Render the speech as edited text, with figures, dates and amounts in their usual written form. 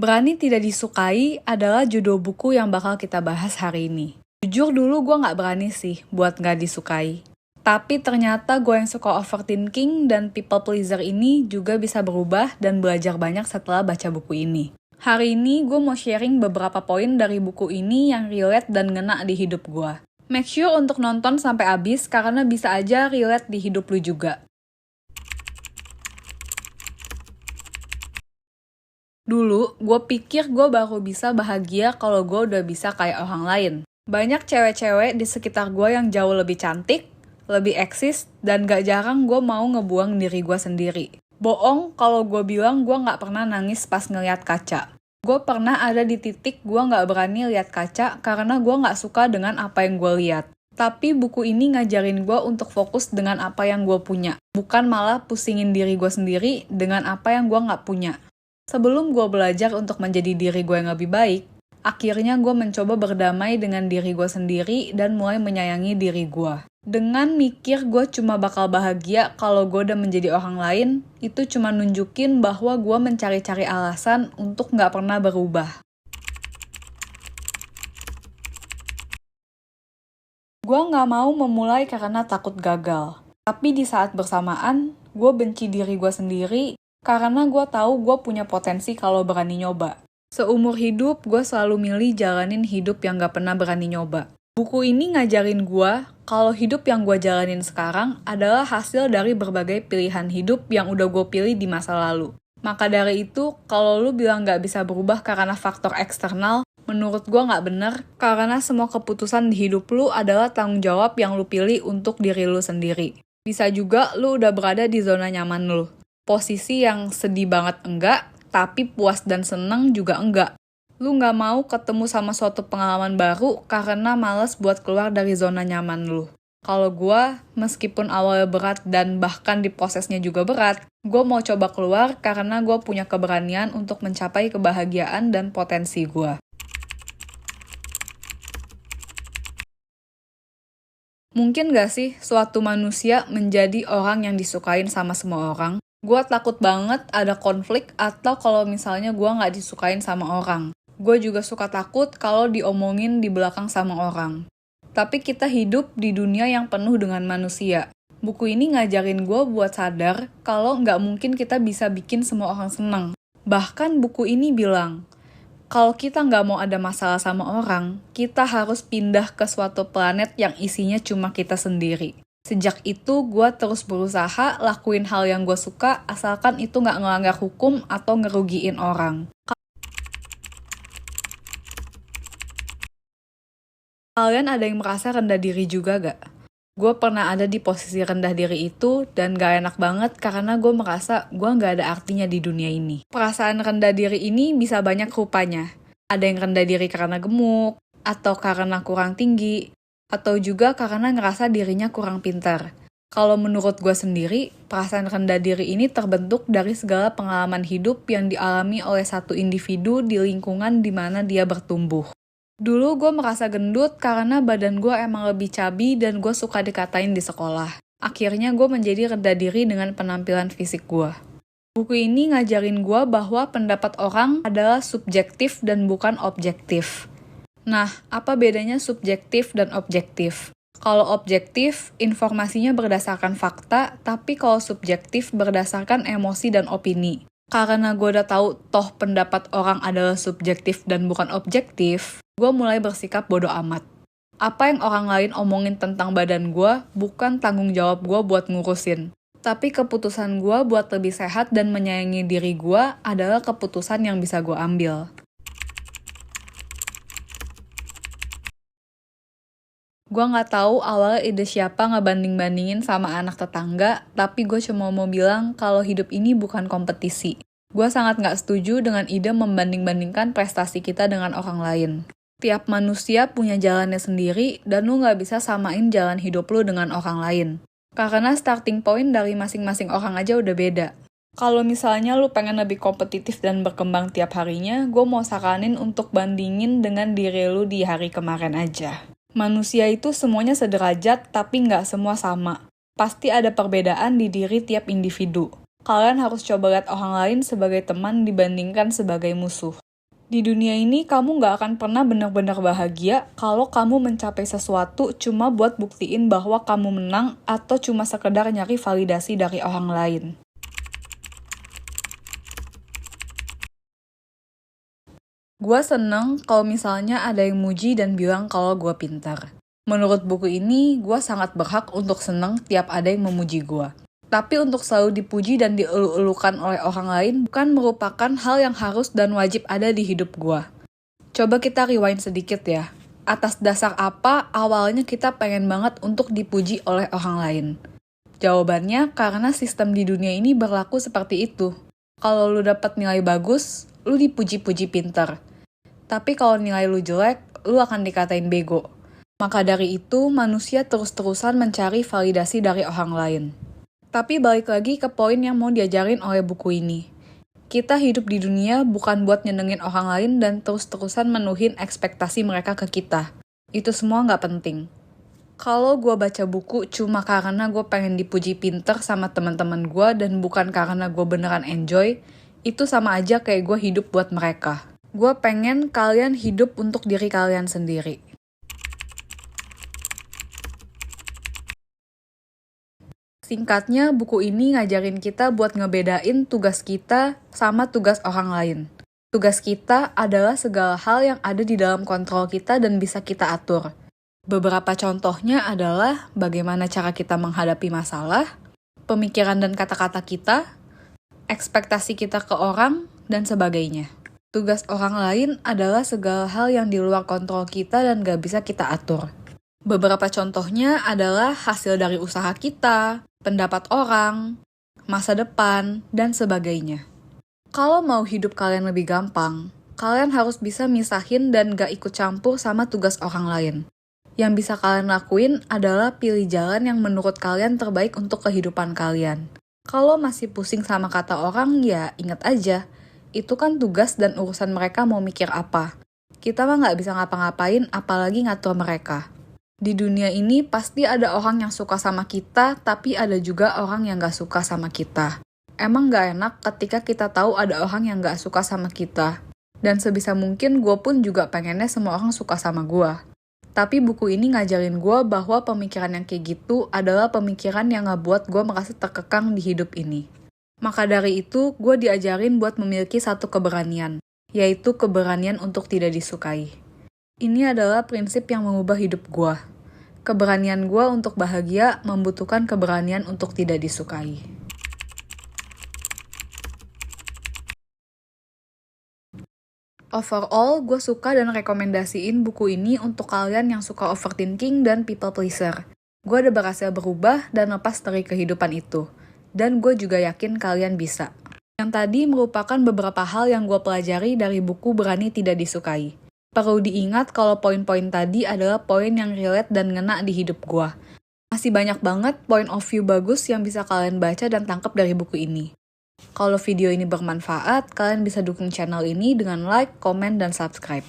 Berani Tidak Disukai adalah judul buku yang bakal kita bahas hari ini. Jujur dulu gue gak berani sih buat gak disukai. Tapi ternyata gue yang suka overthinking dan people pleaser ini juga bisa berubah dan belajar banyak setelah baca buku ini. Hari ini gue mau sharing beberapa poin dari buku ini yang relate dan ngena di hidup gue. Make sure untuk nonton sampai habis karena bisa aja relate di hidup lu juga. Dulu, gue pikir gue baru bisa bahagia kalau gue udah bisa kayak orang lain. Banyak cewek-cewek di sekitar gue yang jauh lebih cantik, lebih eksis, dan gak jarang gue mau ngebuang diri gue sendiri. Bohong kalau gue bilang gue gak pernah nangis pas ngeliat kaca. Gue pernah ada di titik gue gak berani lihat kaca karena gue gak suka dengan apa yang gue lihat. Tapi buku ini ngajarin gue untuk fokus dengan apa yang gue punya. Bukan malah pusingin diri gue sendiri dengan apa yang gue gak punya. Sebelum gue belajar untuk menjadi diri gue yang lebih baik, akhirnya gue mencoba berdamai dengan diri gue sendiri dan mulai menyayangi diri gue. Dengan mikir gue cuma bakal bahagia kalau gue udah menjadi orang lain, itu cuma nunjukin bahwa gue mencari-cari alasan untuk gak pernah berubah. Gue gak mau memulai karena takut gagal. Tapi di saat bersamaan, gue benci diri gue sendiri karena gue tahu gue punya potensi kalau berani nyoba. Seumur hidup, gue selalu milih jalanin hidup yang gak pernah berani nyoba. Buku ini ngajarin gue kalau hidup yang gue jalanin sekarang adalah hasil dari berbagai pilihan hidup yang udah gue pilih di masa lalu. Maka dari itu, kalau lu bilang gak bisa berubah karena faktor eksternal, menurut gue gak bener, karena semua keputusan di hidup lu adalah tanggung jawab yang lu pilih untuk diri lu sendiri. Bisa juga lu udah berada di zona nyaman lu. Posisi yang sedih banget enggak, tapi puas dan seneng juga enggak. Lu gak mau ketemu sama suatu pengalaman baru karena males buat keluar dari zona nyaman lu. Kalau gue, meskipun awalnya berat dan bahkan di prosesnya juga berat, gue mau coba keluar karena gue punya keberanian untuk mencapai kebahagiaan dan potensi gue. Mungkin gak sih suatu manusia menjadi orang yang disukain sama semua orang? Gue takut banget ada konflik atau kalau misalnya gue gak disukain sama orang. Gue juga suka takut kalau diomongin di belakang sama orang. Tapi kita hidup di dunia yang penuh dengan manusia. Buku ini ngajarin gue buat sadar kalau gak mungkin kita bisa bikin semua orang senang. Bahkan buku ini bilang, kalau kita gak mau ada masalah sama orang, kita harus pindah ke suatu planet yang isinya cuma kita sendiri. Sejak itu, gue terus berusaha lakuin hal yang gue suka, asalkan itu gak ngelanggar hukum atau ngerugiin orang. Kalian ada yang merasa rendah diri juga gak? Gue pernah ada di posisi rendah diri itu, dan gak enak banget karena gue merasa gue gak ada artinya di dunia ini. Perasaan rendah diri ini bisa banyak rupanya. Ada yang rendah diri karena gemuk, atau karena kurang tinggi, atau juga karena ngerasa dirinya kurang pintar. Kalau menurut gue sendiri, perasaan rendah diri ini terbentuk dari segala pengalaman hidup yang dialami oleh satu individu di lingkungan di mana dia bertumbuh. Dulu gue merasa gendut karena badan gue emang lebih cabi dan gue suka dikatain di sekolah. Akhirnya gue menjadi rendah diri dengan penampilan fisik gue. Buku ini ngajarin gue bahwa pendapat orang adalah subjektif dan bukan objektif. Nah, apa bedanya subjektif dan objektif? Kalau objektif, informasinya berdasarkan fakta, tapi kalau subjektif berdasarkan emosi dan opini. Karena gue udah tahu toh pendapat orang adalah subjektif dan bukan objektif, gue mulai bersikap bodo amat. Apa yang orang lain omongin tentang badan gue bukan tanggung jawab gue buat ngurusin. Tapi keputusan gue buat lebih sehat dan menyayangi diri gue adalah keputusan yang bisa gue ambil. Gue gak tahu awalnya ide siapa ngebanding-bandingin sama anak tetangga, tapi gue cuma mau bilang kalau hidup ini bukan kompetisi. Gue sangat gak setuju dengan ide membanding-bandingkan prestasi kita dengan orang lain. Tiap manusia punya jalannya sendiri, dan lu gak bisa samain jalan hidup lu dengan orang lain. Karena starting point dari masing-masing orang aja udah beda. Kalau misalnya lu pengen lebih kompetitif dan berkembang tiap harinya, gue mau saranin untuk bandingin dengan diri lu di hari kemarin aja. Manusia itu semuanya sederajat, tapi nggak semua sama. Pasti ada perbedaan di diri tiap individu. Kalian harus coba lihat orang lain sebagai teman dibandingkan sebagai musuh. Di dunia ini kamu nggak akan pernah benar-benar bahagia kalau kamu mencapai sesuatu cuma buat buktiin bahwa kamu menang atau cuma sekedar nyari validasi dari orang lain. Gua seneng kalau misalnya ada yang muji dan bilang kalau gua pintar. Menurut buku ini, gua sangat berhak untuk seneng tiap ada yang memuji gua. Tapi untuk selalu dipuji dan dielu-elukan oleh orang lain bukan merupakan hal yang harus dan wajib ada di hidup gua. Coba kita rewind sedikit ya. Atas dasar apa awalnya kita pengen banget untuk dipuji oleh orang lain? Jawabannya karena sistem di dunia ini berlaku seperti itu. Kalau lu dapat nilai bagus, lu dipuji-puji pintar. Tapi kalau nilai lu jelek, lu akan dikatain bego. Maka dari itu, manusia terus-terusan mencari validasi dari orang lain. Tapi balik lagi ke poin yang mau diajarin oleh buku ini. Kita hidup di dunia bukan buat nyenengin orang lain dan terus-terusan menuhin ekspektasi mereka ke kita. Itu semua nggak penting. Kalau gue baca buku cuma karena gue pengen dipuji pinter sama teman-teman gue dan bukan karena gue beneran enjoy, itu sama aja kayak gue hidup buat mereka. Gue pengen kalian hidup untuk diri kalian sendiri. Singkatnya, buku ini ngajarin kita buat ngebedain tugas kita sama tugas orang lain. Tugas kita adalah segala hal yang ada di dalam kontrol kita dan bisa kita atur. Beberapa contohnya adalah bagaimana cara kita menghadapi masalah, pemikiran dan kata-kata kita, ekspektasi kita ke orang, dan sebagainya. Tugas orang lain adalah segala hal yang di luar kontrol kita dan gak bisa kita atur. Beberapa contohnya adalah hasil dari usaha kita, pendapat orang, masa depan, dan sebagainya. Kalau mau hidup kalian lebih gampang, kalian harus bisa misahin dan gak ikut campur sama tugas orang lain. Yang bisa kalian lakuin adalah pilih jalan yang menurut kalian terbaik untuk kehidupan kalian. Kalau masih pusing sama kata orang, ya ingat aja, itu kan tugas dan urusan mereka mau mikir apa. Kita mah gak bisa ngapa-ngapain, apalagi ngatur mereka. Di dunia ini pasti ada orang yang suka sama kita, tapi ada juga orang yang gak suka sama kita. Emang gak enak ketika kita tahu ada orang yang gak suka sama kita. Dan sebisa mungkin gue pun juga pengennya semua orang suka sama gue. Tapi buku ini ngajarin gue bahwa pemikiran yang kayak gitu adalah pemikiran yang ngebuat gue merasa terkekang di hidup ini. Maka dari itu, gue diajarin buat memiliki satu keberanian, yaitu keberanian untuk tidak disukai. Ini adalah prinsip yang mengubah hidup gue. Keberanian gue untuk bahagia membutuhkan keberanian untuk tidak disukai. Overall, gue suka dan rekomendasiin buku ini untuk kalian yang suka overthinking dan people pleaser. Gue udah berhasil berubah dan lepas dari kehidupan itu. Dan gue juga yakin kalian bisa. Yang tadi merupakan beberapa hal yang gue pelajari dari buku Berani Tidak Disukai. Perlu diingat kalau poin-poin tadi adalah poin yang relate dan ngena di hidup gue. Masih banyak banget point of view bagus yang bisa kalian baca dan tangkap dari buku ini. Kalau video ini bermanfaat, kalian bisa dukung channel ini dengan like, komen, dan subscribe.